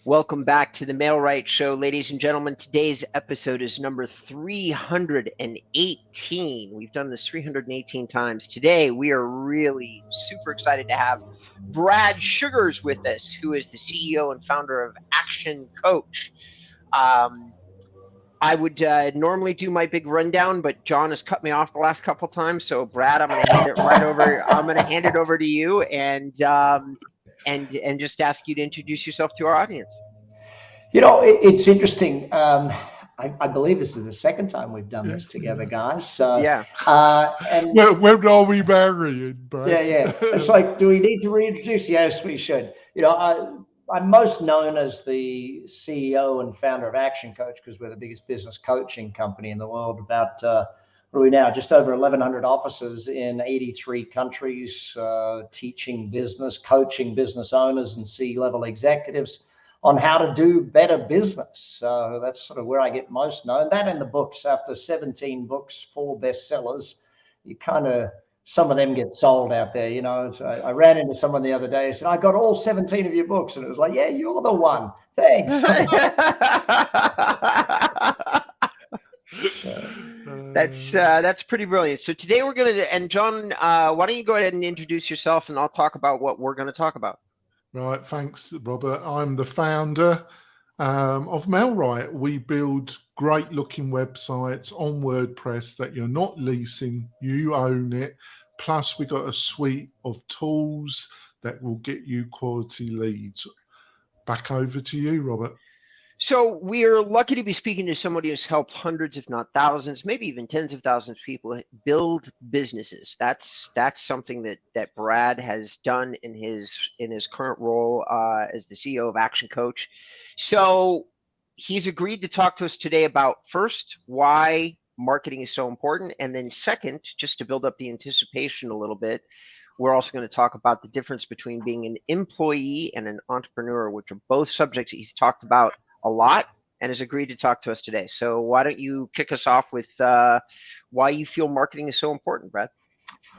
Welcome back to the Mailrite Show, ladies and gentlemen. Today's episode is number 318. We've done this 318 times. Today, we are really super excited to have Brad Sugars with us, who is the CEO and founder of ActionCOACH. I would normally do my big rundown, but John has cut me off the last couple times. So, Brad, I'm going to hand it right over. I'm going to hand it over to you and just ask you to introduce yourself to our audience. You know, it's interesting. I believe this is the second time we've done this together, guys. So, yeah. And when are we married? But... Yeah. It's like, do we need to reintroduce? Yes, we should. You know, I'm most known as the CEO and founder of ActionCOACH because we're the biggest business coaching company in the world. About what are we now? Just over 1,100 offices in 83 countries, teaching business, coaching business owners and C-level executives on how to do better business. So that's sort of where I get most known. That and the books. After 17 books, 4 bestsellers, you kind of, some of them get sold out there, you know. So I ran into someone the other day and said, I got all 17 of your books. And it was like, yeah, you're the one. Thanks. That's pretty brilliant. So today we're going to, and John, why don't you go ahead and introduce yourself and I'll talk about what we're going to talk about. Right, thanks, Robert. I'm the founder of Mailrite. We build great-looking websites on WordPress that you're not leasing, you own it. Plus, we got a suite of tools that will get you quality leads. Back over to you, Robert. So we are lucky to be speaking to somebody who's helped hundreds, if not thousands, maybe even tens of thousands of people build businesses. That's something that Brad has done in his current role as the CEO of ActionCOACH. So he's agreed to talk to us today about, first, why marketing is so important, and then second, just to build up the anticipation a little bit, we're also going to talk about the difference between being an employee and an entrepreneur, which are both subjects that he's talked about a lot and has agreed to talk to us today. So why don't you kick us off with why you feel marketing is so important, Brad?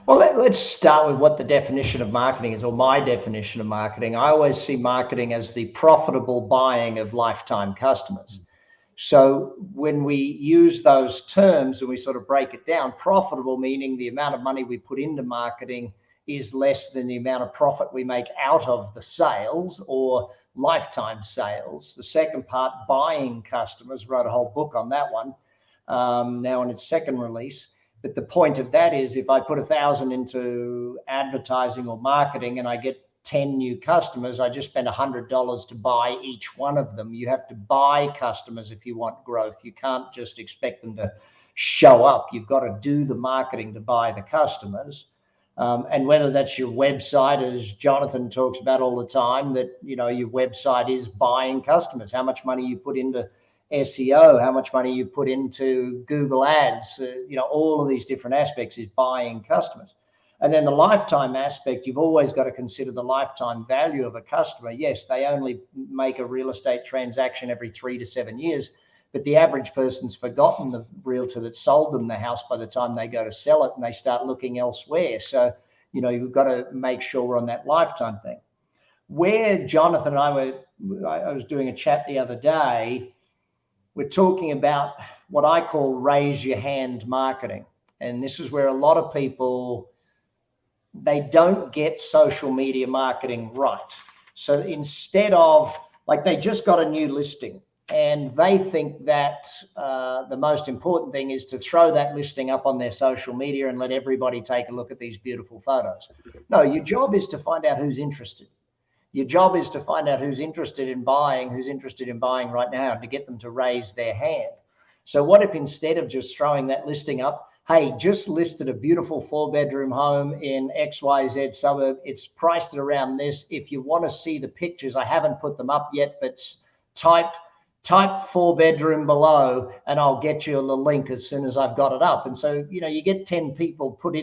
Well, let's start with what the definition of marketing is, or my definition of marketing. I always see marketing as the profitable buying of lifetime customers. So when we use those terms and we sort of break it down, profitable meaning the amount of money we put into marketing is less than the amount of profit we make out of the sales, or lifetime sales. The second part, buying customers, wrote a whole book on that one, now in its second release. But the point of that is, if I put 1,000 into advertising or marketing and I get 10 new customers, I just spend $100 to buy each one of them. You have to buy customers if you want growth. You can't just expect them to show up. You've got to do the marketing to buy the customers. And whether that's your website, as Jonathan talks about all the time, that, you know, your website is buying customers. How much money you put into SEO, how much money you put into Google Ads, you know, all of these different aspects is buying customers. And then the lifetime aspect, you've always got to consider the lifetime value of a customer. Yes, they only make a real estate transaction every 3 to 7 years, but the average person's forgotten the realtor that sold them the house by the time they go to sell it and they start looking elsewhere. So, you know, you've got to make sure we're on that lifetime thing. Where Jonathan and I was doing a chat the other day, we're talking about what I call raise your hand marketing. And this is where a lot of people, they don't get social media marketing right. So instead of, like, they just got a new listing, and they think that the most important thing is to throw that listing up on their social media and let everybody take a look at these beautiful photos. No, your job is to find out who's interested. Your job is to find out who's interested in buying right now, and to get them to raise their hand. So what if instead of just throwing that listing up, hey, just listed a beautiful 4-bedroom home in XYZ suburb. It's priced at around this. If you want to see the pictures, I haven't put them up yet, but type 4-bedroom below and I'll get you the link as soon as I've got it up. And so, you know, you get 10 people put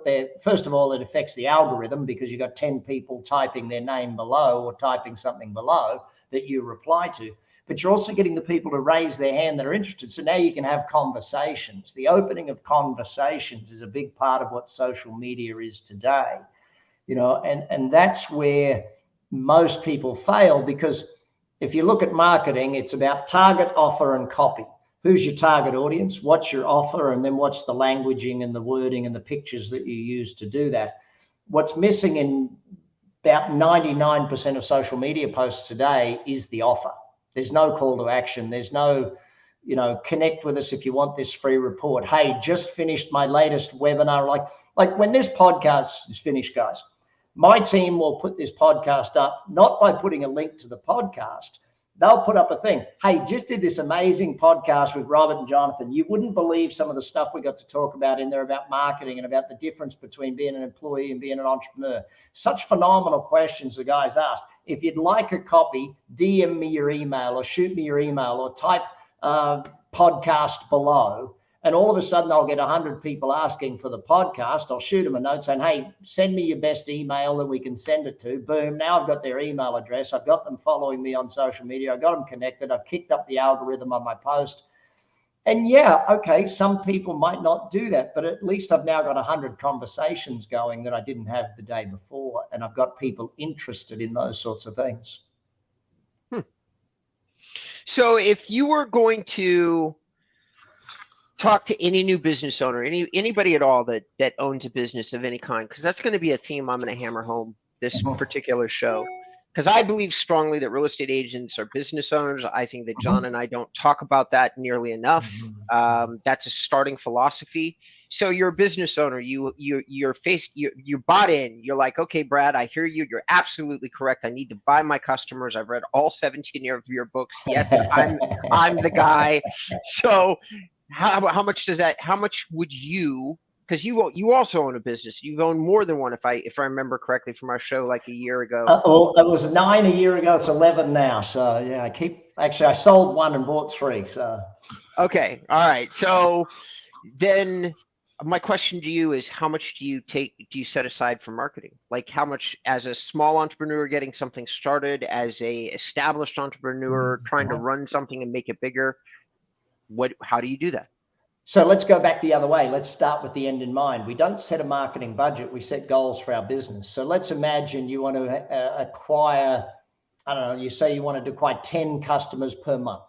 their, first of all, it affects the algorithm because you got 10 people typing their name below or typing something below that you reply to, but you're also getting the people to raise their hand that are interested. So now you can have conversations. The opening of conversations is a big part of what social media is today, you know, and that's where most people fail, because If you look at marketing, it's about target, offer, and copy. Who's your target audience? What's your offer? And then what's the languaging and the wording and the pictures that you use to do that? What's missing in about 99% of social media posts today is the offer. There's no call to action. There's no, connect with us if you want this free report. Hey, just finished my latest webinar. Like when this podcast is finished, guys, my team will put this podcast up, not by putting a link to the podcast. They'll put up a thing. Hey, just did this amazing podcast with Robert and Jonathan. You wouldn't believe some of the stuff we got to talk about in there about marketing and about the difference between being an employee and being an entrepreneur. Such phenomenal questions the guys asked. If you'd like a copy, DM me your email or shoot me your email or type podcast below. And all of a sudden, I'll get 100 people asking for the podcast. I'll shoot them a note saying, hey, send me your best email that we can send it to. Boom. Now I've got their email address. I've got them following me on social media. I've got them connected. I've kicked up the algorithm on my post. And yeah, okay, some people might not do that, but at least I've now got 100 conversations going that I didn't have the day before. And I've got people interested in those sorts of things. So if you were going to talk to any new business owner, anybody at all that owns a business of any kind, because that's going to be a theme I'm going to hammer home this particular show, because I believe strongly that real estate agents are business owners. I think that John and I don't talk about that nearly enough. That's a starting philosophy. So you're a business owner. You're bought in. You're like, okay, Brad, I hear you. You're absolutely correct. I need to buy my customers. I've read all 17 of your books. Yes, I'm the guy. So how much would you, because you also own a business, you've owned more than one, if I remember correctly from our show like a year ago. Well, it was 9 a year ago. It's 11 now. So yeah, I sold one and bought 3. So okay, all right. So then my question to you is, how much do you set aside for marketing? Like how much, as a small entrepreneur getting something started, as a established entrepreneur trying to run something and make it bigger? How do you do that? So let's go back the other way. Let's start with the end in mind. We don't set a marketing budget. We set goals for our business. So let's imagine you want to acquire, I don't know, you say you wanted to acquire 10 customers per month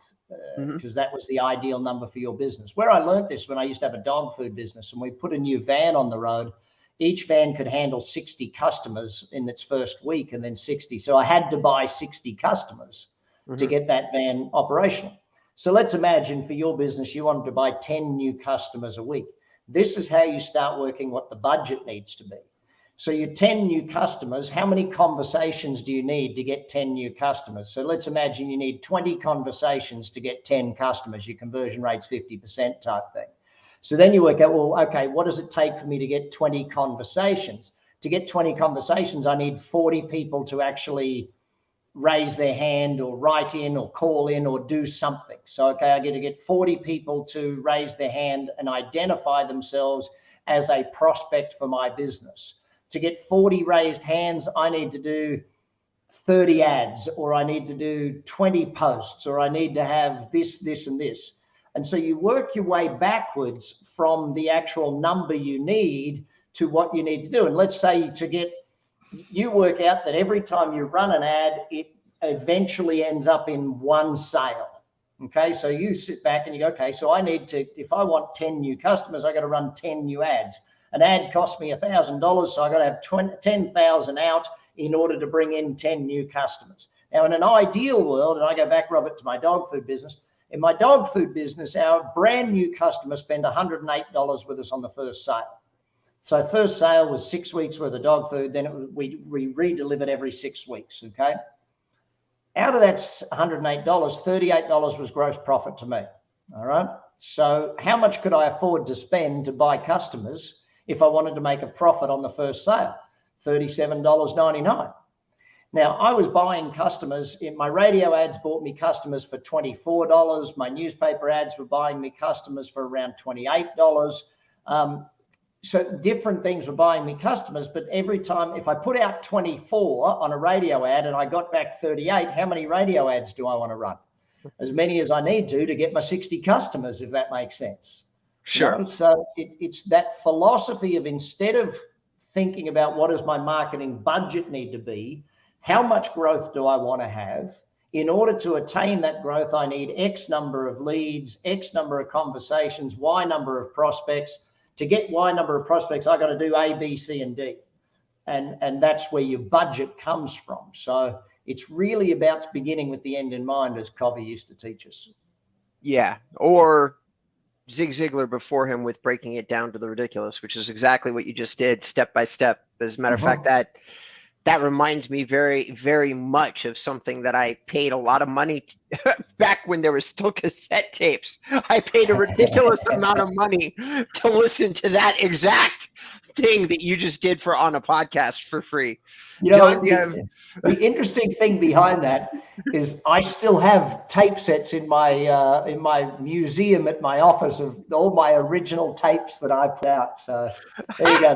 because that was the ideal number for your business. Where I learned this when I used to have a dog food business, and we put a new van on the road. Each van could handle 60 customers in its first week and then 60. So I had to buy 60 customers to get that van operational. So let's imagine for your business, you wanted to buy 10 new customers a week. This is how you start working what the budget needs to be. So your 10 new customers, how many conversations do you need to get 10 new customers? So let's imagine you need 20 conversations to get 10 customers. Your conversion rate's 50% type thing. So then you work out, well, okay, what does it take for me to get 20 conversations? To get 20 conversations, I need 40 people to actually raise their hand or write in or call in or do something. So, okay, I get to get 40 people to raise their hand and identify themselves as a prospect for my business. To get 40 raised hands, I need to do 30 ads, or I need to do 20 posts, or I need to have this, this, and this. And so you work your way backwards from the actual number you need to what you need to do. And let's say you work out that every time you run an ad, it eventually ends up in one sale. Okay, so you sit back and you go, okay, so I need to, if I want 10 new customers, I got to run 10 new ads. An ad cost me $1,000, so I got to have 10,000 out in order to bring in 10 new customers. Now, in an ideal world, and I go back, Robert, to my dog food business. In my dog food business, our brand new customers spend $108 with us on the first sale. So first sale was 6 weeks worth of dog food. Then we re-delivered every 6 weeks, okay? Out of that $108, $38 was gross profit to me, all right? So how much could I afford to spend to buy customers if I wanted to make a profit on the first sale? $37.99. Now, I was buying customers. My radio ads bought me customers for $24. My newspaper ads were buying me customers for around $28. So different things were buying me customers, but every time, if I put out 24 on a radio ad and I got back 38, how many radio ads do I want to run? As many as I need to get my 60 customers, if that makes sense. Sure. You know? So it's that philosophy of, instead of thinking about what does my marketing budget need to be, how much growth do I want to have? In order to attain that growth, I need X number of leads, X number of conversations, Y number of prospects. To get Y number of prospects, I got to do A, B, C, and D. And that's where your budget comes from. So it's really about beginning with the end in mind, as Covey used to teach us. Yeah. Or Zig Ziglar before him with breaking it down to the ridiculous, which is exactly what you just did, step by step. As a matter of fact, that reminds me very, very much of something that I paid a lot of money back when there was still cassette tapes. I paid a ridiculous amount of money to listen to that exact thing that you just did on a podcast for free. You know, John, the interesting thing behind that is I still have tape sets in my museum at my office of all my original tapes that I put out. So there you go,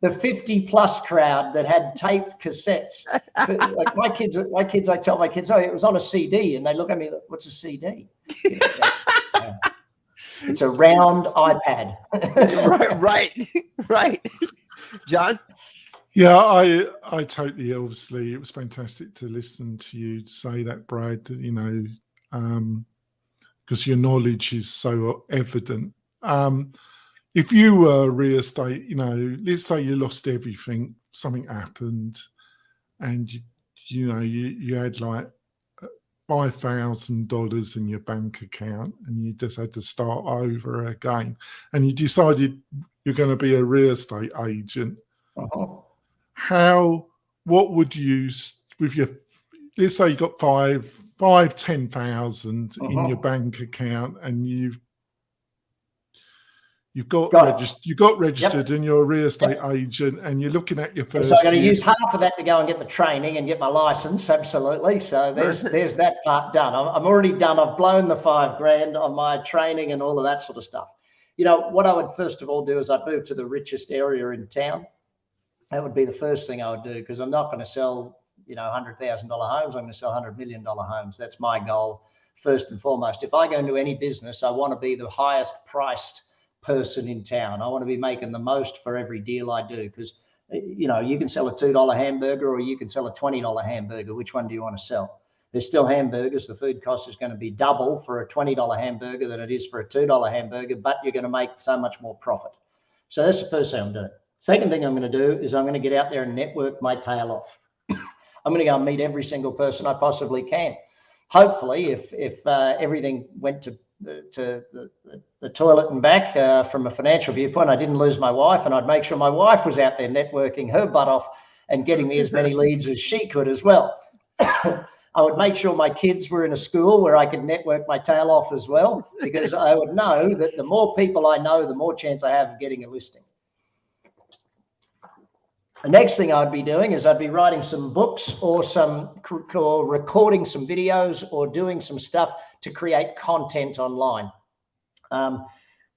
the 50 plus crowd that had taped cassettes. Like my kids, I tell my kids, oh, it was on a CD, and they look at me, what's a CD? You know, it's a round iPad. right. John? Yeah, I totally, obviously, it was fantastic to listen to you say that, Brad, you know, because your knowledge is so evident. If you were real estate, you know, let's say you lost everything, something happened, and you had like $5,000 in your bank account, and you just had to start over again, and you decided you're going to be a real estate agent. What would you, with your, let's say you got 10,000 in your bank account, and you've got registered, and you're a real estate agent, and you're looking at your first. So I'm going to use half of that to go and get the training and get my license. Absolutely. So there's that part done. I'm already done. I've blown the $5,000 on my training and all of that sort of stuff. You know, what I would first of all do is I'd move to the richest area in town. That would be the first thing I would do, because I'm not going to sell, you know, $100,000 homes. I'm going to sell $100 million homes. That's my goal first and foremost. If I go into any business, I want to be the highest priced person in town. I want to be making the most for every deal I do, because, you know, you can sell a $2 hamburger or you can sell a $20 hamburger. Which one do you want to sell? There's still hamburgers. The food cost is going to be double for a $20 hamburger than it is for a $2 hamburger, but you're going to make so much more profit. So that's the first thing I'm doing. Second thing I'm going to do is I'm going to get out there and network my tail off. I'm going to go and meet every single person I possibly can. Hopefully, if everything went to the toilet and back from a financial viewpoint, I didn't lose my wife, and I'd make sure my wife was out there networking her butt off and getting me as many leads as she could as well. I would make sure my kids were in a school where I could network my tail off as well, because I would know that the more people I know, the more chance I have of getting a listing. The next thing I'd be doing is I'd be writing some books or recording some videos or doing some stuff to create content online.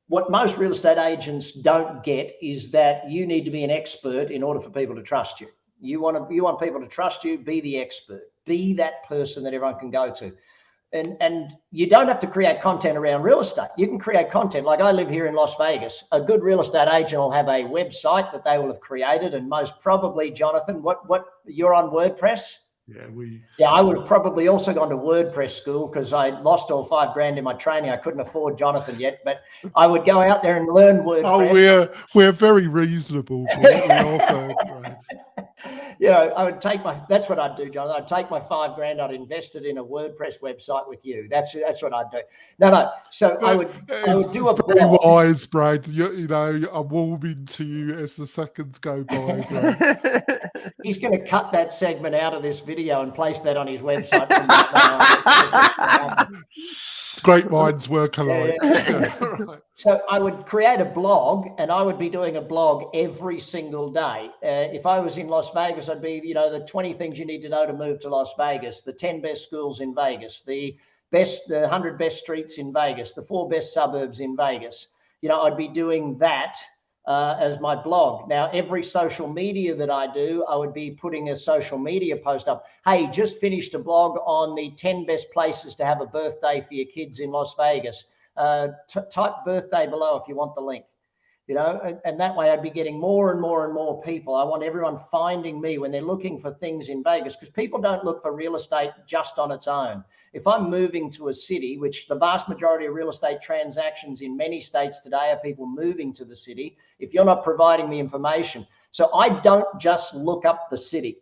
What most real estate agents don't get is that you need to be an expert in order for people to trust you. You want people to trust you, be the expert, be that person that everyone can go to. And you don't have to create content around real estate. You can create content. Like I live here in Las Vegas. A good real estate agent will have a website that they will have created. And most probably, Jonathan, what you're on WordPress? Yeah, I would have probably also gone to WordPress school, because I lost all $5,000 in my training. I couldn't afford Jonathan yet, but I would go out there and learn WordPress. Oh, we're very reasonable for what we offer. Right. You know, I would take that's what I'd do, John. I'd take my $5,000, I'd invest it in a WordPress website with you. That's what I'd do. No. So I would do a blog. Very wise, Brad. You know, I'm warming to you as the seconds go by, Brad. He's going to cut that segment out of this video and place that on his website. Great minds work alike. Yeah. Right. So I would create a blog, and I would be doing a blog every single day. If I was in Las Vegas, I'd be, you know, the 20 things you need to know to move to Las Vegas, the 10 best schools in Vegas, the 100 best streets in Vegas, the 4 best suburbs in Vegas. You know, I'd be doing that as my blog. Now, every social media that I do, I would be putting a social media post up. Hey, just finished a blog on the 10 best places to have a birthday for your kids in Las Vegas. Type birthday below if you want the link. you know, and that way I'd be getting more and more and more people. I want everyone finding me when they're looking for things in Vegas, because people don't look for real estate just on its own. If I'm moving to a city, which the vast majority of real estate transactions in many states today are people moving to the city, if you're not providing me information. So I don't just look up the city.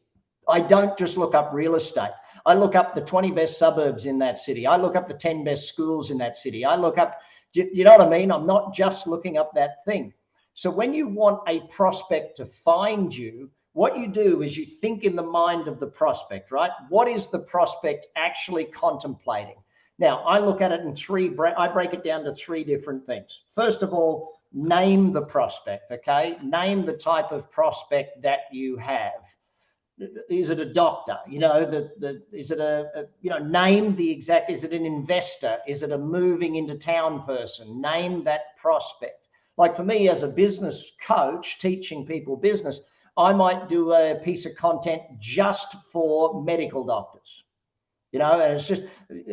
I don't just look up real estate. I look up the 20 best suburbs in that city. I look up the 10 best schools in that city. I look up, you know what I mean? I'm not just looking up that thing. So when you want a prospect to find you, what you do is you think in the mind of the prospect, right? What is the prospect actually contemplating? Now, I look at it in I break it down to 3 different things. First of all, name the prospect, okay? Name the type of prospect that you have. Is it a doctor? You know, is it name the exact, is it an investor? Is it a moving into town person? Name that prospect. Like for me as a business coach teaching people business, I might do a piece of content just for medical doctors, you know, and it's just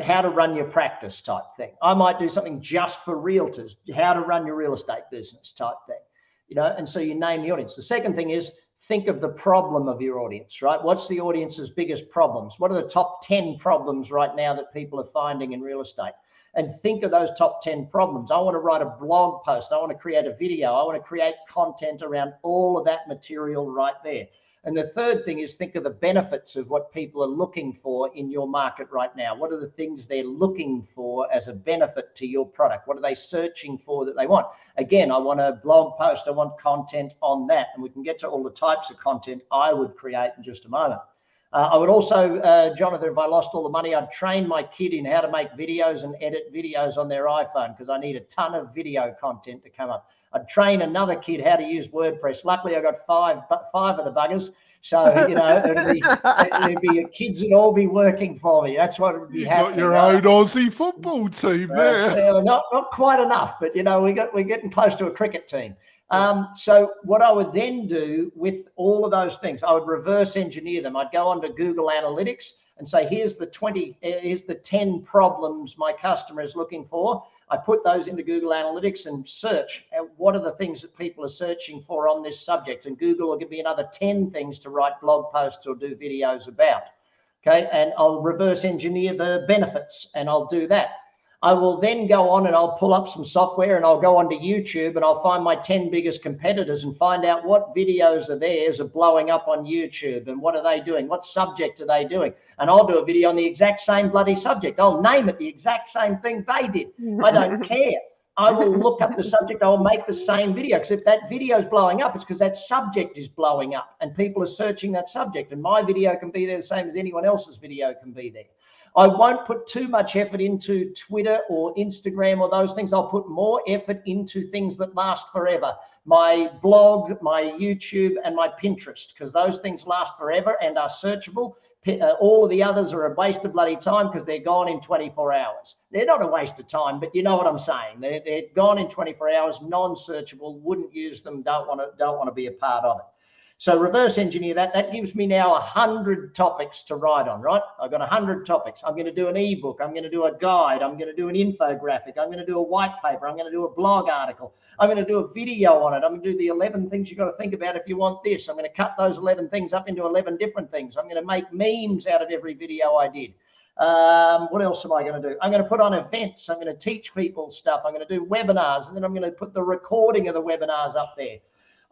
how to run your practice type thing. I might do something just for realtors, how to run your real estate business type thing, you know, and so you name the audience. The second thing is think of the problem of your audience, right? What's the audience's biggest problems? What are the top 10 problems right now that people are finding in real estate? And think of those top 10 problems. I want to write a blog post. I want to create a video. I want to create content around all of that material right there. And the third thing is think of the benefits of what people are looking for in your market right now. What are the things they're looking for as a benefit to your product? What are they searching for that they want? Again, I want a blog post. I want content on that. And we can get to all the types of content I would create in just a moment. I would also, Jonathan, if I lost all the money, I'd train my kid in how to make videos and edit videos on their iPhone, because I need a ton of video content to come up. I'd train another kid how to use WordPress. Luckily, I got five of the buggers. So, you know, it'd be kids would all be working for me. That's what would be happening. You've got your own Aussie football team there. Not quite enough, but, you know, we're getting close to a cricket team. So what I would then do with all of those things, I would reverse engineer them. I'd go onto Google Analytics and say, here's the 10 problems my customer is looking for. I put those into Google Analytics and search what are the things that people are searching for on this subject. And Google will give me another 10 things to write blog posts or do videos about. Okay. And I'll reverse engineer the benefits and I'll do that. I will then go on and I'll pull up some software and I'll go onto YouTube and I'll find my 10 biggest competitors and find out what videos of theirs are blowing up on YouTube and what are they doing? What subject are they doing? And I'll do a video on the exact same bloody subject. I'll name it the exact same thing they did. I don't care. I will look up the subject. I'll make the same video, because if that video is blowing up, it's because that subject is blowing up and people are searching that subject, and my video can be there the same as anyone else's video can be there. I won't put too much effort into Twitter or Instagram or those things. I'll put more effort into things that last forever. My blog, my YouTube, and my Pinterest, because those things last forever and are searchable. All of the others are a waste of bloody time because they're gone in 24 hours. They're not a waste of time, but you know what I'm saying. They're gone in 24 hours, non-searchable, wouldn't use them, don't want to be a part of it. So reverse engineer that. That gives me now 100 topics to write on, right? I've got 100 topics. I'm going to do an ebook. I'm going to do a guide. I'm going to do an infographic. I'm going to do a white paper. I'm going to do a blog article. I'm going to do a video on it. I'm going to do the 11 things you've got to think about if you want this. I'm going to cut those 11 things up into 11 different things. I'm going to make memes out of every video I did. What else am I going to do? I'm going to put on events. I'm going to teach people stuff. I'm going to do webinars, and then I'm going to put the recording of the webinars up there.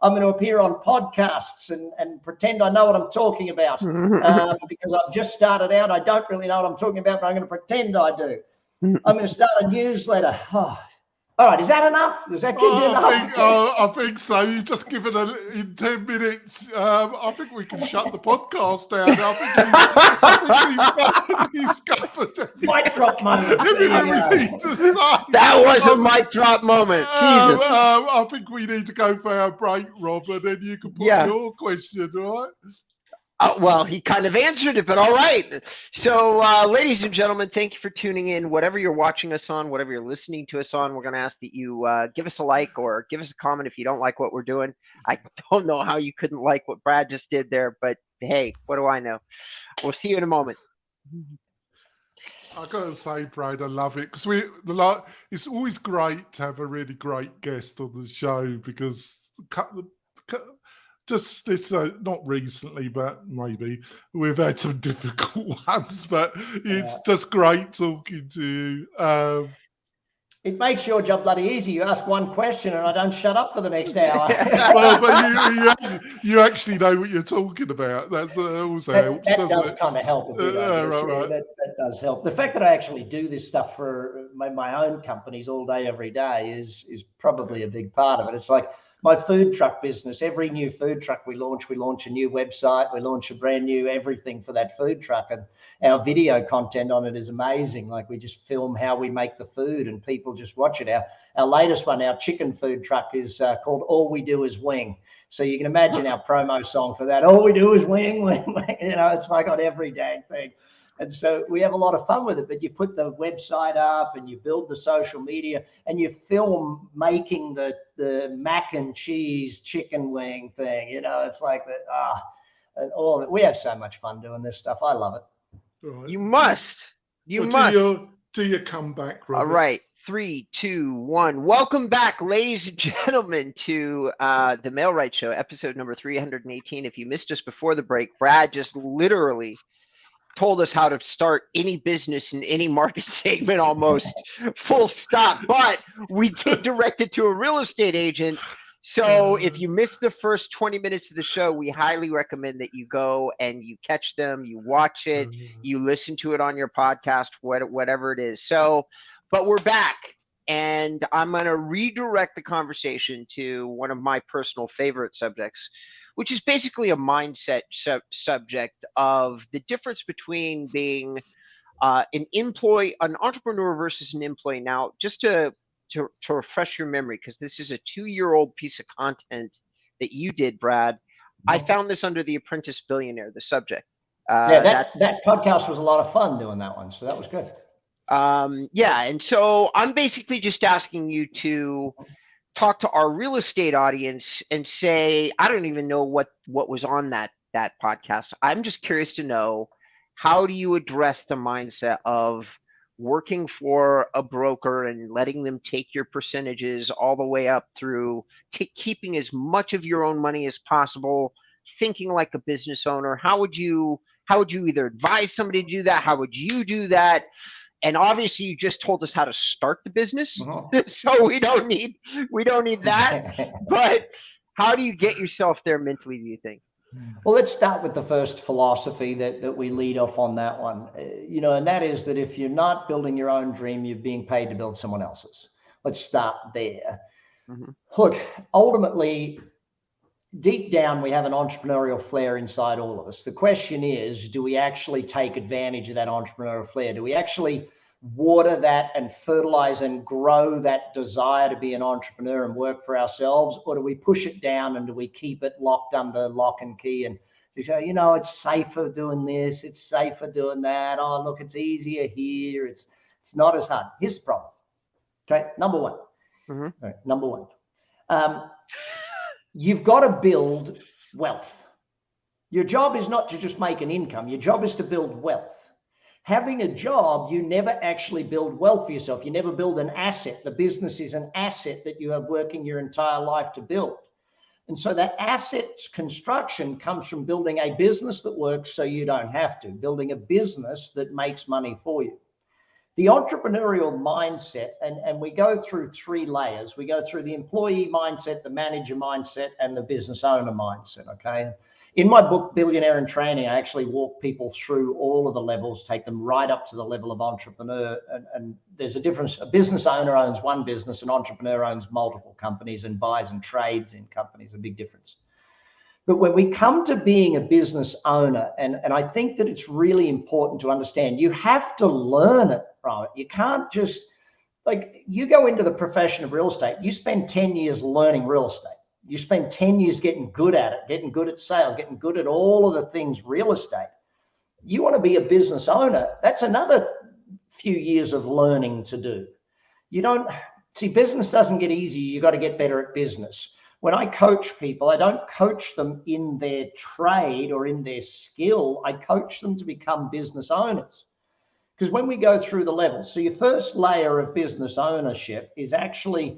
I'm going to appear on podcasts and pretend I know what I'm talking about because I've just started out. I don't really know what I'm talking about, but I'm going to pretend I do. I'm going to start a newsletter. Oh. All right, is that enough? Does that give you enough? I think so. You've just given it in 10 minutes. I think we can shut the podcast down. I think he's covered everything. Mic drop moment. Everything we need to say. That was a mic drop moment. Jesus. I think we need to go for our break, Rob, and then you can put your question, right? Well, he kind of answered it, but all right. So, ladies and gentlemen, thank you for tuning in. Whatever you're watching us on, whatever you're listening to us on, we're going to ask that you give us a like or give us a comment if you don't like what we're doing. I don't know how you couldn't like what Brad just did there, but hey, what do I know? We'll see you in a moment. I gotta say, Brad, I love it because it's always great to have a really great guest on the show because just this, not recently, but maybe we've had some difficult ones, but it's just great talking to you. It makes your job bloody easy. You ask one question and I don't shut up for the next hour. Well, but you actually know what you're talking about. That also helps, that doesn't does it? kind of help a bit. Right. That does help. The fact that I actually do this stuff for my own companies all day, every day is probably a big part of it. It's like my food truck business. Every new food truck we launch a new website, we launch a brand new everything for that food truck. And our video content on it is amazing. Like we just film how we make the food and people just watch it. Our latest one, our chicken food truck is called All We Do Is Wing. So you can imagine our promo song for that. All we do is wing, wing, wing. You know, it's like on every dang thing. And so we have a lot of fun with it, but you put the website up and you build the social media and you film making the mac and cheese chicken wing thing. You know, it's like that. And all of it. We have so much fun doing this stuff. I love it. Right. You must. You must. Do you come back, Robert? All right. 3, 2, 1. Welcome back, ladies and gentlemen, to the Mailright Show, episode number 318. If you missed us before the break, Brad just literally told us how to start any business in any market segment almost full stop. But we did direct it to a real estate agent. So if you missed the first 20 minutes of the show, we highly recommend that you go and you catch them, you watch it, you listen to it on your podcast, whatever it is. So, but we're back, and I'm going to redirect the conversation to one of my personal favorite subjects, which is basically a mindset subject of the difference between being an entrepreneur versus an employee. Now, just to refresh your memory, because this is a 2-year-old piece of content that you did, Brad. I found this under The Apprentice Billionaire, the subject. That podcast was a lot of fun doing that one, so that was good. And so I'm basically just asking you to talk to our real estate audience and say, I don't even know what was on that podcast. I'm just curious to know, how do you address the mindset of working for a broker and letting them take your percentages all the way up through keeping as much of your own money as possible, thinking like a business owner? How would you either advise somebody to do that? How would you do that? And obviously you just told us how to start the business. So we don't need that. But how do you get yourself there mentally, do you think? Well, let's start with the first philosophy that we lead off on that one, and that is that if you're not building your own dream, you're being paid to build someone else's. Let's start there. Look, ultimately, deep down, we have an entrepreneurial flair inside all of us. The question is, do we actually take advantage of that entrepreneurial flair? Do we actually water that and fertilize and grow that desire to be an entrepreneur and work for ourselves? Or do we push it down and do we keep it locked under lock and key and you say, it's safer doing this, it's safer doing that. Oh, look, it's easier here. It's not as hard. Here's the problem. Okay, number one. All right, number one. You've got to build wealth. Your job is not to just make an income. Your job is to build wealth. Having a job, you never actually build wealth for yourself. You never build an asset. The business is an asset that you have working your entire life to build. And so that asset's construction comes from building a business that works so you don't have to, building a business that makes money for you. The entrepreneurial mindset, and we go through 3 layers. We go through the employee mindset, the manager mindset, and the business owner mindset, okay? In my book, Billionaire in Training, I actually walk people through all of the levels, take them right up to the level of entrepreneur. And there's a difference. A business owner owns one business, an entrepreneur owns multiple companies and buys and trades in companies, a big difference. But when we come to being a business owner, and I think that it's really important to understand, you have to learn it, right? You can't just, you go into the profession of real estate, you spend 10 years learning real estate. You spend 10 years getting good at it, getting good at sales, getting good at all of the things real estate. You want to be a business owner, that's another few years of learning to do. Business doesn't get easy. You got to get better at business. When I coach people, I don't coach them in their trade or in their skill. I coach them to become business owners. Because when we go through the levels, so your first layer of business ownership is actually,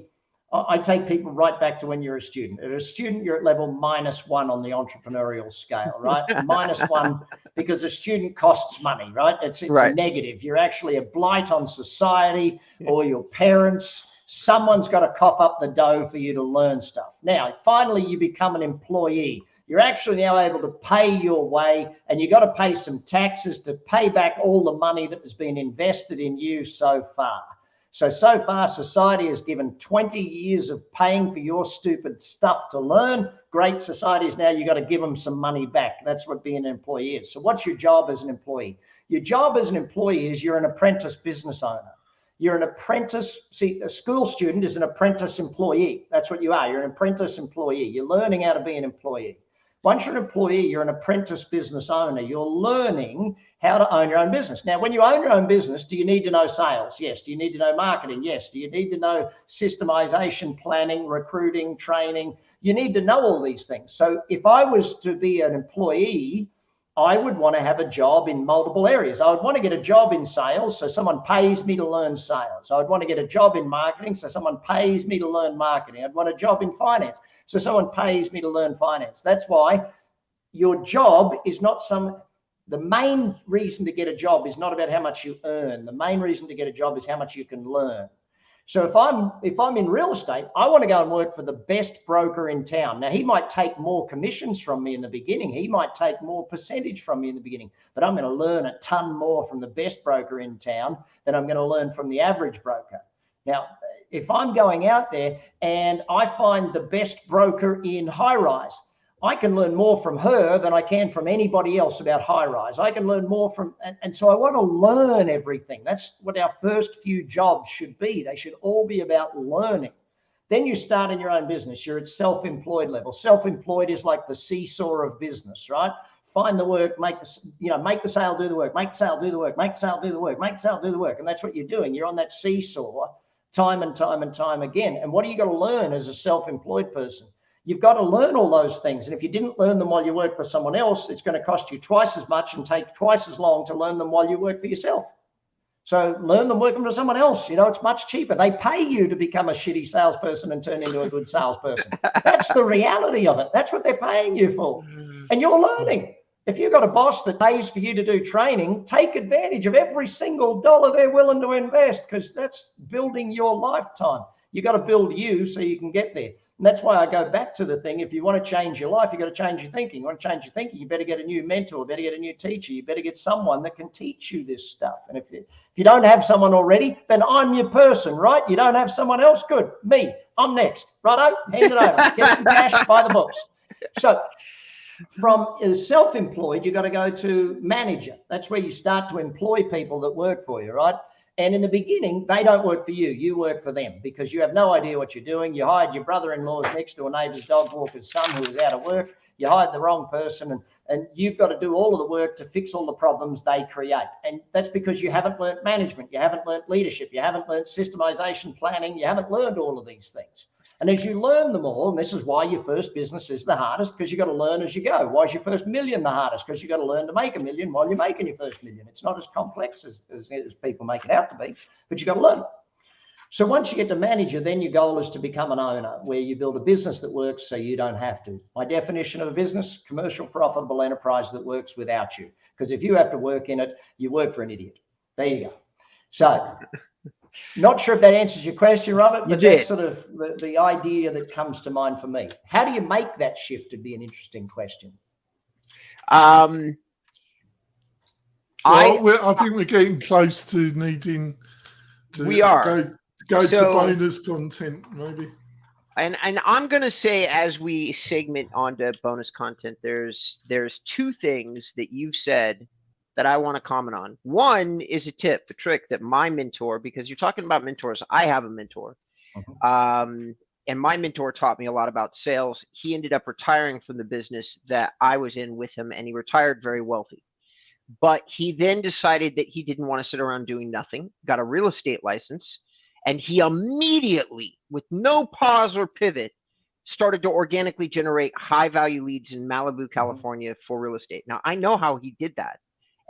I take people right back to when you're a student. As a student, you're at level -1 on the entrepreneurial scale, right? -1 because a student costs money, right? It's Right. a negative. You're actually a blight on society or your parents. Someone's got to cough up the dough for you to learn stuff. Now, finally, you become an employee. You're actually now able to pay your way, and you've got to pay some taxes to pay back all the money that has been invested in you so far. So far, society has given 20 years of paying for your stupid stuff to learn. Great societies now, you've got to give them some money back. That's what being an employee is. So what's your job as an employee? Your job as an employee is you're an apprentice business owner. You're an apprentice. See, a school student is an apprentice employee. That's what you are. You're an apprentice employee. You're learning how to be an employee. Once you're an employee, you're an apprentice business owner. You're learning how to own your own business. Now, when you own your own business, do you need to know sales? Yes. Do you need to know marketing? Yes. Do you need to know systemization, planning, recruiting, training? You need to know all these things. So if I was to be an employee, I would want to have a job in multiple areas. I would want to get a job in sales, so someone pays me to learn sales. I would want to get a job in marketing, so someone pays me to learn marketing. I'd want a job in finance, so someone pays me to learn finance. That's why your job is not the main reason to get a job is not about how much you earn. The main reason to get a job is how much you can learn. So if I'm in real estate, I want to go and work for the best broker in town. Now, he might take more commissions from me in the beginning. He might take more percentage from me in the beginning, but I'm going to learn a ton more from the best broker in town than I'm going to learn from the average broker. Now, if I'm going out there and I find the best broker in high rise, I can learn more from her than I can from anybody else about high rise. I can learn more from, and so I want to learn everything. That's what our first few jobs should be. They should all be about learning. Then you start in your own business. You're at self-employed level. Self-employed is like the seesaw of business, right? Find the work, make the sale, do the work, make the sale, do the work, make the sale, do the work, make the sale, do the work. And that's what you're doing. You're on that seesaw time and time and time again. And what do you got to learn as a self-employed person? You've got to learn all those things. And if you didn't learn them while you work for someone else, it's going to cost you twice as much and take twice as long to learn them while you work for yourself. So learn them working for someone else. It's much cheaper. They pay you to become a shitty salesperson and turn into a good salesperson. That's the reality of it. That's what they're paying you for. And you're learning. If you've got a boss that pays for you to do training, take advantage of every single dollar they're willing to invest, because that's building your lifetime. You got to build you so you can get there. And that's why I go back to the thing. If you want to change your life, you got to change your thinking. You want to change your thinking, you better get a new mentor, better get a new teacher. You better get someone that can teach you this stuff. And if you don't have someone already, then I'm your person, right? You don't have someone else? Good. Me. I'm next. Righto? Hand it over. Get some cash, buy the books. So from self-employed, you got to go to manager. That's where you start to employ people that work for you, right? And in the beginning, they don't work for you. You work for them because you have no idea what you're doing. You hired your brother-in-law's next door neighbour's dog walker's son who was out of work. You hired the wrong person, and you've got to do all of the work to fix all the problems they create. And that's because you haven't learned management. You haven't learned leadership. You haven't learned systemization planning. You haven't learned all of these things. And as you learn them all, and this is why your first business is the hardest, because you've got to learn as you go. Why is your first million the hardest? Because you've got to learn to make a million while you're making your first million. It's not as complex as people make it out to be, but you've got to learn. So once you get to manager, then your goal is to become an owner, where you build a business that works so you don't have to. My definition of a business: commercial, profitable enterprise that works without you. Because if you have to work in it, you work for an idiot. There you go. So not sure if that answers your question, Robert, but that's sort of the idea that comes to mind for me. How do you make that shift? Would be an interesting question. I think we're getting close to needing to go to bonus content, maybe. And I'm going to say, as we segment onto bonus content, there's two things that you've said that I want to comment on. One is a trick that my mentor, because you're talking about mentors, I have a mentor. And my mentor taught me a lot about sales. He ended up retiring from the business that I was in with him, and he retired very wealthy. But he then decided that he didn't want to sit around doing nothing, got a real estate license, and he immediately, with no pause or pivot, started to organically generate high value leads in Malibu, California for real estate. Now, I know how he did that.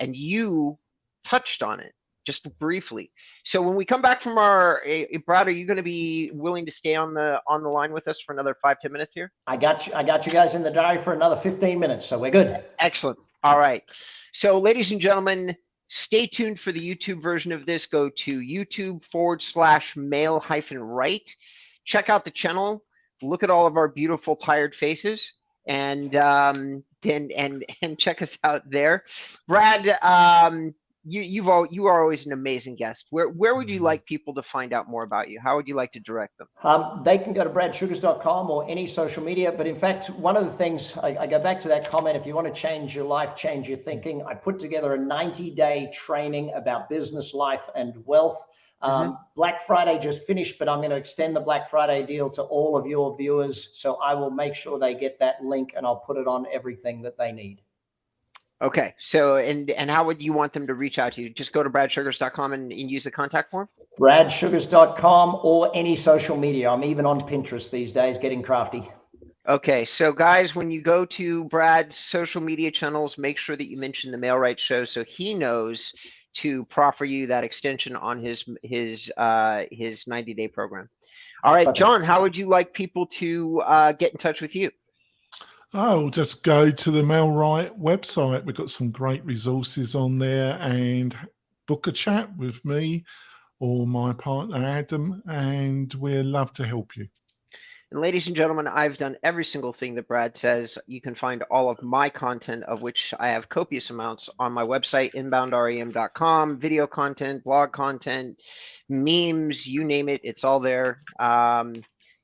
And you touched on it just briefly. So when we come back from our, Brad, are you going to be willing to stay on the line with us for another 5-10 minutes here? I got you guys in the diary for another 15 minutes, so we're good. Excellent. All right. So ladies and gentlemen, stay tuned for the YouTube version of this. Go to YouTube/male-right. Check out the channel. Look at all of our beautiful tired faces, and check us out there. Brad, you are always an amazing guest. Where would you like people to find out more about you? How would you like to direct them? They can go to bradsugars.com or any social media. But in fact, one of the things, I go back to that comment, if you want to change your life, change your thinking, I put together a 90-day training about business, life, and wealth. Black Friday just finished, but I'm going to extend the Black Friday deal to all of your viewers. So I will make sure they get that link, and I'll put it on everything that they need. Okay. So, and how would you want them to reach out to you? Just go to bradsugars.com and use the contact form? bradsugars.com or any social media. I'm even on Pinterest these days, getting crafty. Okay. So guys, when you go to Brad's social media channels, make sure that you mention the Male Rights Show so he knows to proffer you that extension on his 90-day program. All right, John, how would you like people to get in touch with you? Oh, just go to the Male Right website. We've got some great resources on there, and book a chat with me or my partner, Adam, and we'd love to help you. And ladies and gentlemen, I've done every single thing that Brad says. You can find all of my content, of which I have copious amounts, on my website, inboundrem.com, video content, blog content, memes, you name it, it's all there.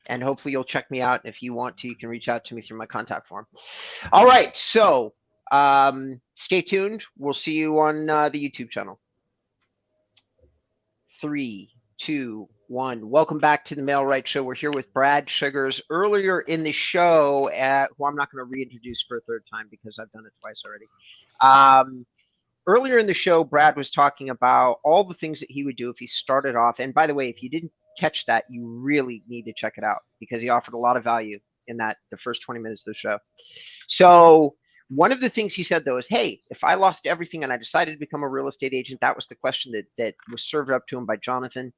And hopefully you'll check me out. If you want to, you can reach out to me through my contact form. All right, so stay tuned. We'll see you on the YouTube channel. 3, 2, 1. Welcome back to the Male Rights Show. We're here with Brad Sugars. Earlier in the show, who I'm not going to reintroduce for a third time because I've done it twice already. Earlier in the show, Brad was talking about all the things that he would do if he started off. And by the way, if you didn't catch that, you really need to check it out because he offered a lot of value in the first 20 minutes of the show. So one of the things he said, though, is, hey, if I lost everything and I decided to become a real estate agent, that was the question that was served up to him by Jonathan.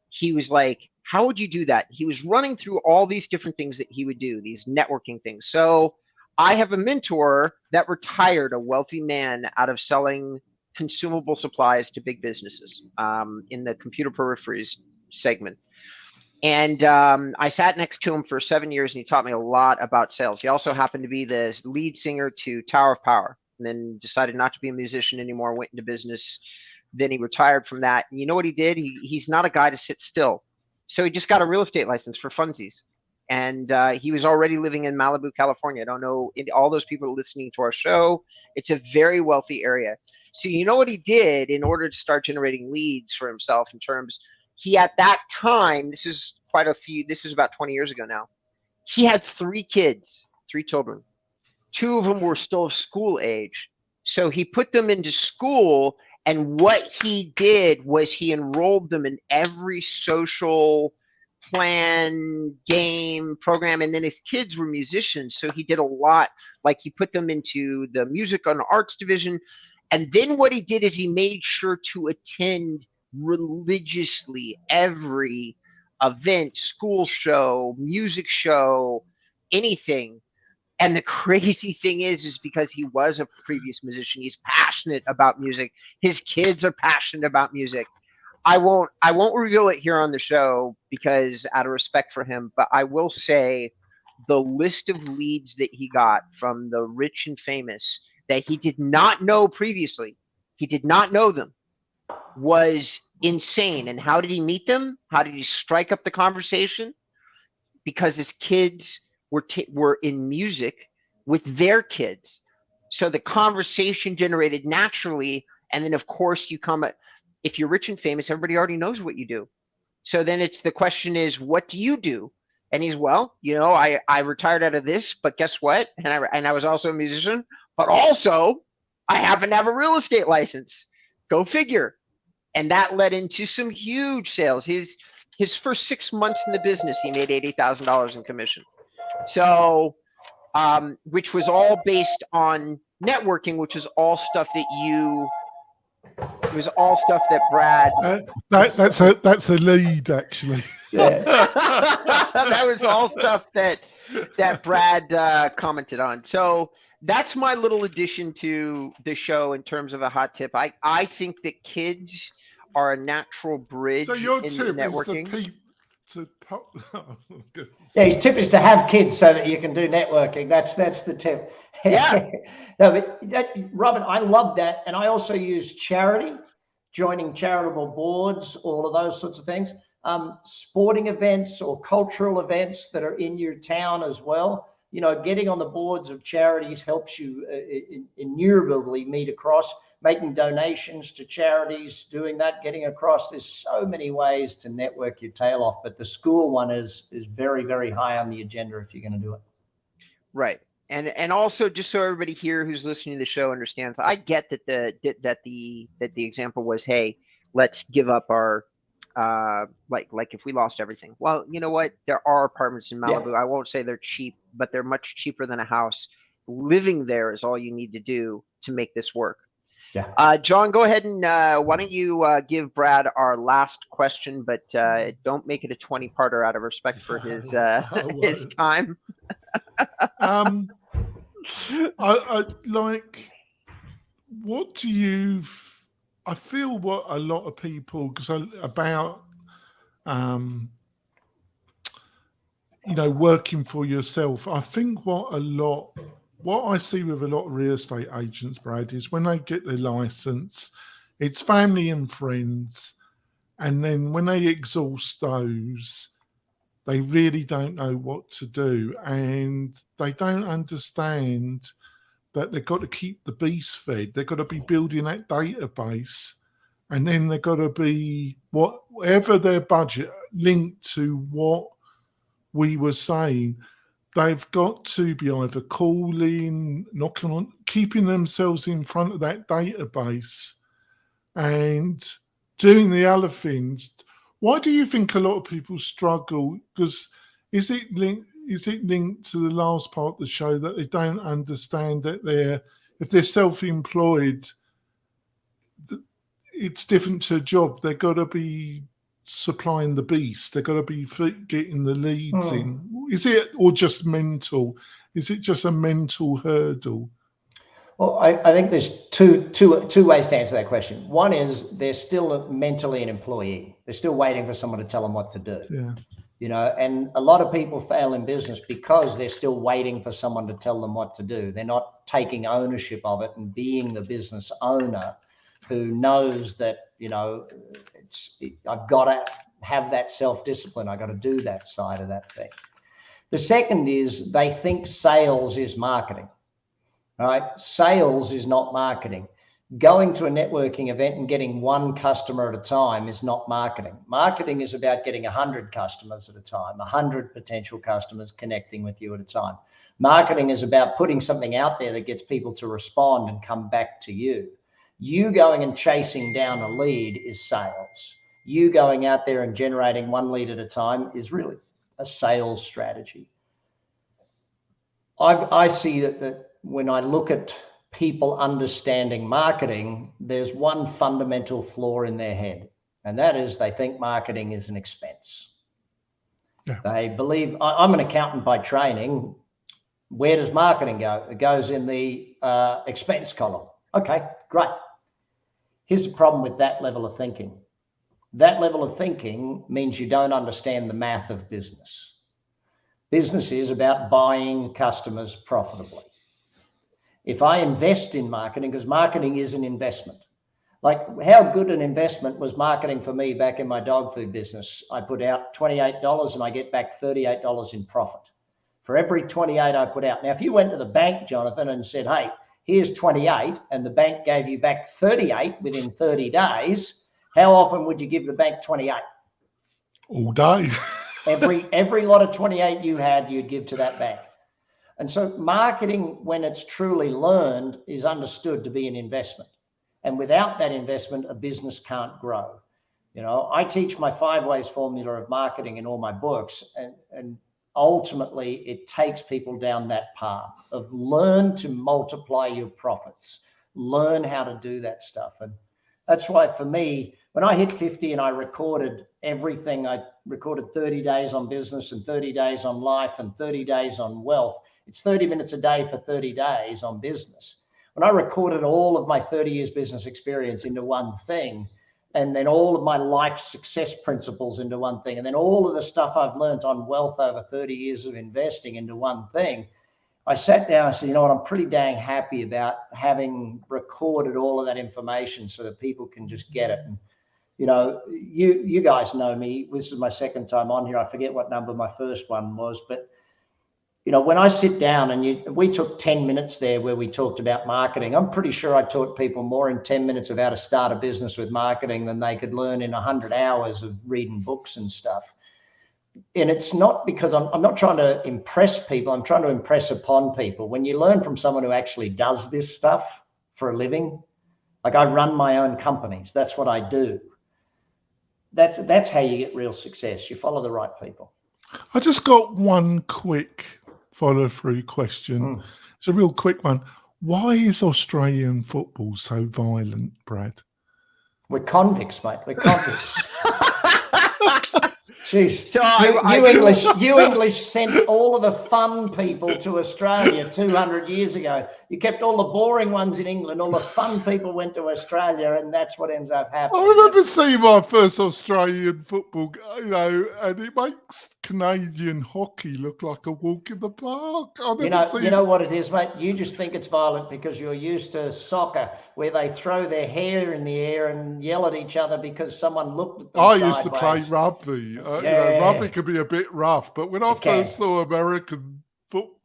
He was like, how would you do that? He was running through all these different things that he would do, these networking things. So I have a mentor that retired, a wealthy man, out of selling consumable supplies to big businesses in the computer peripheries segment. And I sat next to him for 7 years, and he taught me a lot about sales. He also happened to be the lead singer to Tower of Power, and then decided not to be a musician anymore, went into business. Then he retired from that. And you know what he did? He's not a guy to sit still. So he just got a real estate license for funsies. And he was already living in Malibu, California. I don't know, all those people listening to our show, it's a very wealthy area. So you know what he did in order to start generating leads for himself in terms, he at that time, this is about 20 years ago now, he had 3 kids, 3 children. 2 of them were still school age. So he put them into school, and what he did was he enrolled them in every social plan, game, program, and then his kids were musicians, so he did a lot. Like, he put them into the music and arts division, and then what he did is he made sure to attend religiously every event, school show, music show, anything. And the crazy thing is because he was a previous musician, he's passionate about music. His kids are passionate about music. I won't reveal it here on the show because out of respect for him, but I will say the list of leads that he got from the rich and famous that he did not know previously, he did not know them, was insane. And how did he meet them? How did he strike up the conversation? Because his kids were in music with their kids. So the conversation generated naturally. And then, of course, if you're rich and famous, everybody already knows what you do. So then the question is, what do you do? And he's, well, I retired out of this, but guess what? And I was also a musician, but also I happen to have a real estate license. Go figure. And that led into some huge sales. His first 6 months in the business, he made $80,000 in commission. So, which was all based on networking, which is all stuff that It was all stuff that Brad. That's a lead, actually. Yeah. That was all stuff that Brad commented on. So that's my little addition to the show in terms of a hot tip. I think that kids are a natural bridge So your in tip networking. is to pop. Yeah, his tip is to have kids so that you can do networking. That's the tip. Yeah. No, but Robert, I love that. And I also use charity, joining charitable boards, all of those sorts of things. Sporting events or cultural events that are in your town as well. You know, getting on the boards of charities helps you innumerably meet across, making donations to charities, doing that, getting across. There's so many ways to network your tail off, but the school one is very, very high on the agenda if you're going to do it. Right. And also, just so everybody here who's listening to the show understands, I get that the example was, hey, let's give up our like if we lost everything. Well, you know what? There are apartments in Malibu. Yeah. I won't say they're cheap, but they're much cheaper than a house. Living there is all you need to do to make this work. Yeah. John, go ahead and why don't you give Brad our last question, but don't make it a 20-parter out of respect for his his time. I like, what do you, I feel what a lot of people, because about, you know, working for yourself, I think what I see with a lot of real estate agents, Brad, is when they get their license, it's family and friends. And then when they exhaust those, they really don't know what to do. And they don't understand that they've got to keep the beast fed. They've got to be building that database. And then they've got to be, whatever their budget, linked to what we were saying, they've got to be either calling, knocking on, keeping themselves in front of that database and doing the other things. Why do you think a lot of people struggle? Because is it linked to the last part of the show that they don't understand that if they're self-employed, it's different to a job. They've got to be supplying the beast. They've got to be getting the leads in. Is it, or just mental? Is it just a mental hurdle? Well, I think there's two ways to answer that question. One is they're still mentally an employee. They're still waiting for someone to tell them what to do. Yeah. You know, and a lot of people fail in business because they're still waiting for someone to tell them what to do. They're not taking ownership of it and being the business owner who knows that, you know, I've got to have that self-discipline. I got to do that side of that thing. The second is they think sales is marketing. Right? Sales is not marketing. Going to a networking event and getting one customer at a time is not marketing. Marketing is about getting 100 customers at a time, 100 potential customers connecting with you at a time. Marketing is about putting something out there that gets people to respond and come back to you. You going and chasing down a lead is sales. You going out there and generating one lead at a time is really a sales strategy. I see that when I look at people understanding marketing, there's one fundamental flaw in their head, and that is they think marketing is an expense. Yeah. They believe, I'm an accountant by training. Where does marketing go? It goes in the expense column. Okay, great. Here's the problem with that level of thinking. That level of thinking means you don't understand the math of business. Business is about buying customers profitably. If I invest in marketing, because marketing is an investment, like how good an investment was marketing for me back in my dog food business. I put out $28 and I get back $38 in profit for every 28 I put out. Now, if you went to the bank, Jonathan, and said, hey, here's 28, and the bank gave you back 38 within 30 days, how often would you give the bank 28? All day. Every lot of 28 you had, you'd give to that bank. And so marketing, when it's truly learned, is understood to be an investment. And without that investment, a business can't grow. You know, I teach my 5 ways formula of marketing in all my books, and ultimately it takes people down that path of learn to multiply your profits, learn how to do that stuff. That's why for me, when I hit 50 and I recorded everything, I recorded 30 days on business and 30 days on life and 30 days on wealth. It's 30 minutes a day for 30 days on business. When I recorded all of my 30 years business experience into one thing, and then all of my life success principles into one thing, and then all of the stuff I've learned on wealth over 30 years of investing into one thing, I sat down and said, you know what, I'm pretty dang happy about having recorded all of that information so that people can just get it. And, you know, you guys know me. This is my second time on here. I forget what number my first one was, but, you know, when I sit down and we took 10 minutes there where we talked about marketing, I'm pretty sure I taught people more in 10 minutes of how to start a business with marketing than they could learn in 100 hours of reading books and stuff. And it's not because I'm not trying to impress people. I'm trying to impress upon people. When you learn from someone who actually does this stuff for a living, like I run my own companies. That's what I do. That's how you get real success. You follow the right people. I just got one quick follow-through question. It's a real quick one. Why is Australian football so violent, Brad? We're convicts, mate. We're convicts. Jeez. So you English sent all of the fun people to Australia 200 years ago. You kept all the boring ones in England. All the fun people went to Australia, and that's what ends up happening. I remember seeing my first Australian football, you know, and it makes Canadian hockey look like a walk in the park. You know what it is, mate? You just think it's violent because you're used to soccer, where they throw their hair in the air and yell at each other because someone looked at them I sideways. used to play rugby. Yeah. You know, rugby can be a bit rough, but when I first saw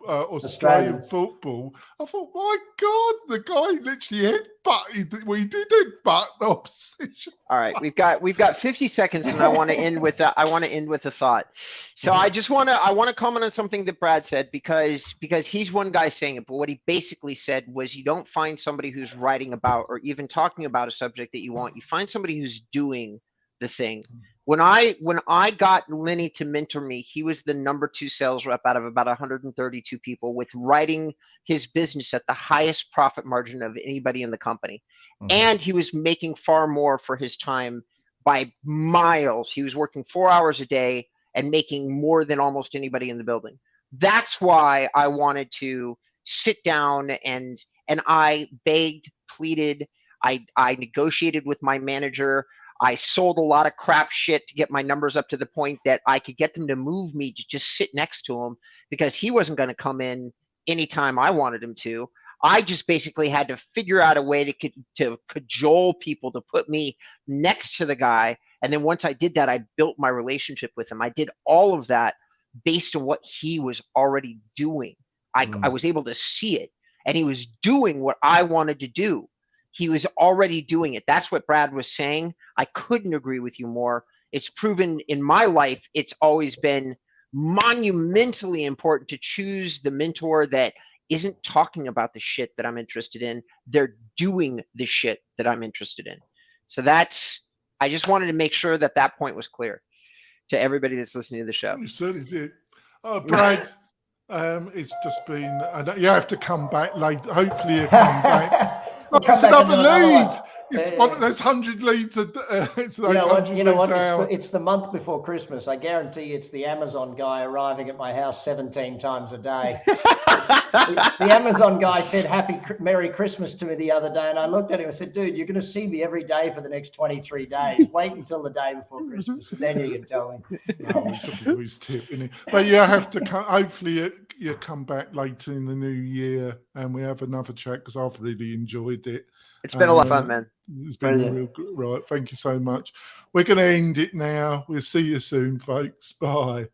Australian football, I thought, my God, the guy literally headbutted. We didn't butt the opposition. All right, we've got 50 seconds, and I want to end with a thought. So I want to comment on something that Brad said because he's one guy saying it, but what he basically said was you don't find somebody who's writing about or even talking about a subject that you want. You find somebody who's doing the thing. When I got Lenny to mentor me, he was the number 2 sales rep out of about 132 people with writing his business at the highest profit margin of anybody in the company. And he was making far more for his time by miles. He was working 4 hours a day and making more than almost anybody in the building. That's why I wanted to sit down and I begged, pleaded, I negotiated with my manager. I sold a lot of crap shit to get my numbers up to the point that I could get them to move me to just sit next to him because he wasn't going to come in anytime I wanted him to. I just basically had to figure out a way to cajole people to put me next to the guy. And then once I did that, I built my relationship with him. I did all of that based on what he was already doing. I was able to see it, and he was doing what I wanted to do. He was already doing it. That's what Brad was saying. I couldn't agree with you more. It's proven in my life, it's always been monumentally important to choose the mentor that isn't talking about the shit that I'm interested in. They're doing the shit that I'm interested in. So I just wanted to make sure that point was clear to everybody that's listening to the show. You certainly did. Oh, Brad, it's just been, you have to come back later. Hopefully you come back. It's another lead. It's one of those 100 leads. It's those you know what? It's the month before Christmas. I guarantee it's the Amazon guy arriving at my house 17 times a day. The Amazon guy said Merry Christmas to me the other day, and I looked at him and said, dude, you're going to see me every day for the next 23 days. Wait until the day before Christmas, and then you can tell me. But you have to come. Hopefully you come back later in the new year, and we have another chat because I've really enjoyed it. It's been a lot of fun, man. It's been real good. Right. Thank you so much. We're going to end it now. We'll see you soon, folks. Bye.